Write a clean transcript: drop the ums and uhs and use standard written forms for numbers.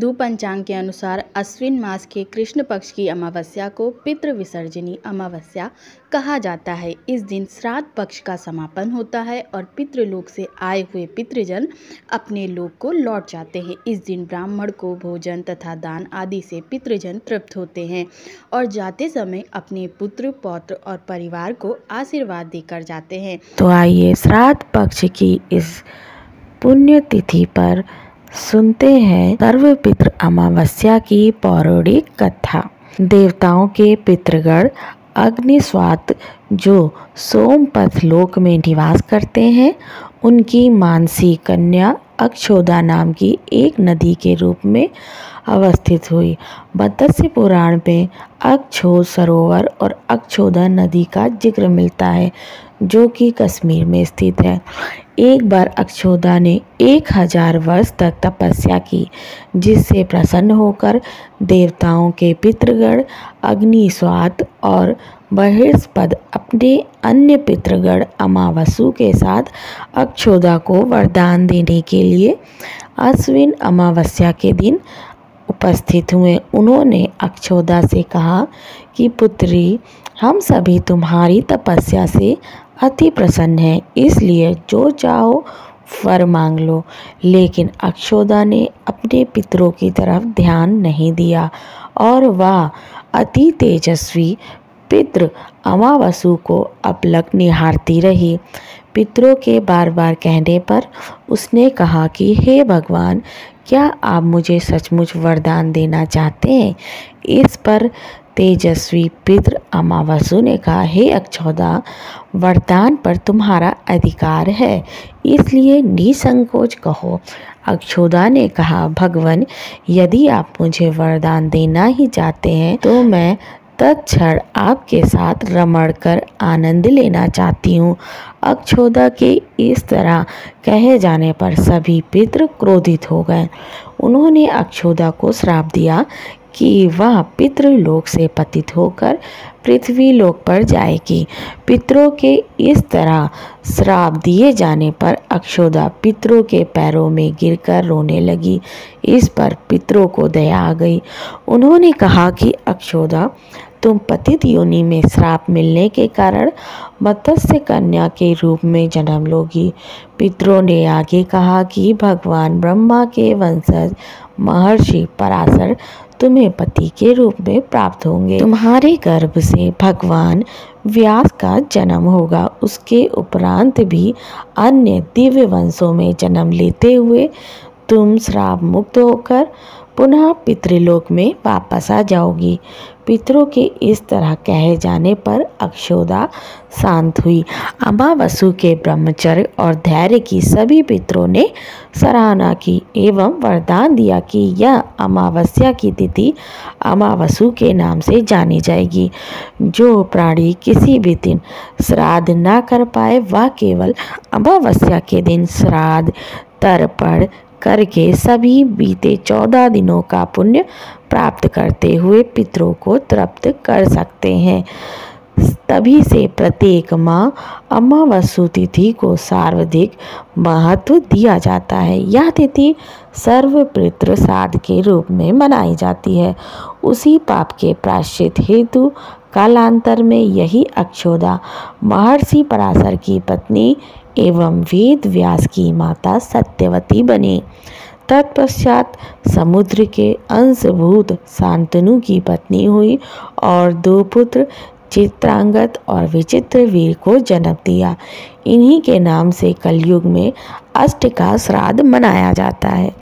हिंदू पंचांग के अनुसार अश्विन मास के कृष्ण पक्ष की अमावस्या को पितृ विसर्जनी अमावस्या कहा जाता है। इस दिन श्राद्ध पक्ष का समापन होता है और पितृलोक से आए हुए पितृजन अपने लोक को लौट जाते हैं। इस दिन ब्राह्मण को भोजन तथा दान आदि से पितृजन तृप्त होते हैं और जाते समय अपने पुत्र पौत्र और परिवार को आशीर्वाद देकर जाते हैं। तो आइए श्राद्ध पक्ष की इस पुण्य तिथि पर सुनते हैं सर्वपितृ अमावस्या की पौराणिक कथा। देवताओं के पितृगण अग्निस्वात जो सोमपथ लोक में निवास करते हैं, उनकी मानसी कन्या अक्षोदा नाम की एक नदी के रूप में अवस्थित हुई। मत्स्य पुराण में अक्षोद सरोवर और अक्षोदा नदी का जिक्र मिलता है, जो कि कश्मीर में स्थित है। एक बार अक्षोदा ने 1000 वर्ष तक तपस्या की, जिससे प्रसन्न होकर देवताओं के पितृगण अग्निस्वात और बृहस्पति अपने अन्य पितृगण अमावसु के साथ अक्षोदा को वरदान देने के लिए अश्विन अमावस्या के दिन उपस्थित हुए। उन्होंने अक्षोदा से कहा कि पुत्री, हम सभी तुम्हारी तपस्या से अति प्रसन्न हैं, इसलिए जो चाहो वर मांग लो। लेकिन अक्षोदा ने अपने पितरों की तरफ ध्यान नहीं दिया और वह अति तेजस्वी पितृ अमावसु को अपलक निहारती रही। पितरों के बार बार कहने पर उसने कहा कि हे भगवान, क्या आप मुझे सचमुच वरदान देना चाहते हैं? इस पर तेजस्वी पितृ अमावसु ने कहा, हे अक्षोदा, वरदान पर तुम्हारा अधिकार है, इसलिए निसंकोच कहो। अक्षोदा ने कहा, भगवान, यदि आप मुझे वरदान देना ही चाहते हैं तो मैं तत्क्षण आपके साथ रमण कर आनंद लेना चाहती हूँ। अक्षोदा के इस तरह कहे जाने पर सभी पितृ क्रोधित हो गए। उन्होंने अक्षोदा को श्राप दिया कि वह पितृलोक से पतित होकर पृथ्वी लोक पर जाएगी। पितरों के इस तरह श्राप दिए जाने पर अक्षोदा पितरों के पैरों में गिरकर रोने लगी। इस पर पितरों को दया आ गई। उन्होंने कहा कि अक्षोदा, तुम पतित योनि में श्राप मिलने के कारण मत्स्य कन्या के रूप में जन्म लोगी। पितरों ने आगे कहा कि भगवान ब्रह्मा के वंशज महर्षि पराशर तुम्हें पति के रूप में प्राप्त होंगे। तुम्हारे गर्भ से भगवान व्यास का जन्म होगा। उसके उपरांत भी अन्य दिव्य वंशों में जन्म लेते हुए तुम श्राप मुक्त होकर पुनः पितृलोक में वापस आ जाओगी। पितरों के इस तरह कहे जाने पर अक्षोदा शांत हुई। अमावसु के ब्रह्मचर्य और धैर्य की सभी पितरों ने सराहना की एवं वरदान दिया कि यह अमावस्या की तिथि अमावसु के नाम से जानी जाएगी। जो प्राणी किसी भी दिन श्राद्ध न कर पाए, वह केवल अमावस्या के दिन श्राद्ध तर्पण करके सभी बीते 14 दिनों का पुण्य प्राप्त करते हुए पितरों को तृप्त कर सकते हैं। तभी से प्रत्येक माह अमावस्या तिथि को सर्वाधिक महत्व दिया जाता है। यह तिथि सर्वपितृ श्राद्ध के रूप में मनाई जाती है। उसी पाप के प्रायश्चित हेतु कालांतर में यही अक्षोदा महर्षि पराशर की पत्नी एवं वेद व्यास की माता सत्यवती बनी। तत्पश्चात समुद्र के अंशभूत शांतनु की पत्नी हुई और 2 पुत्र चित्रांगत और विचित्रवीर को जन्म दिया। इन्हीं के नाम से कलयुग में अष्ट का श्राद्ध मनाया जाता है।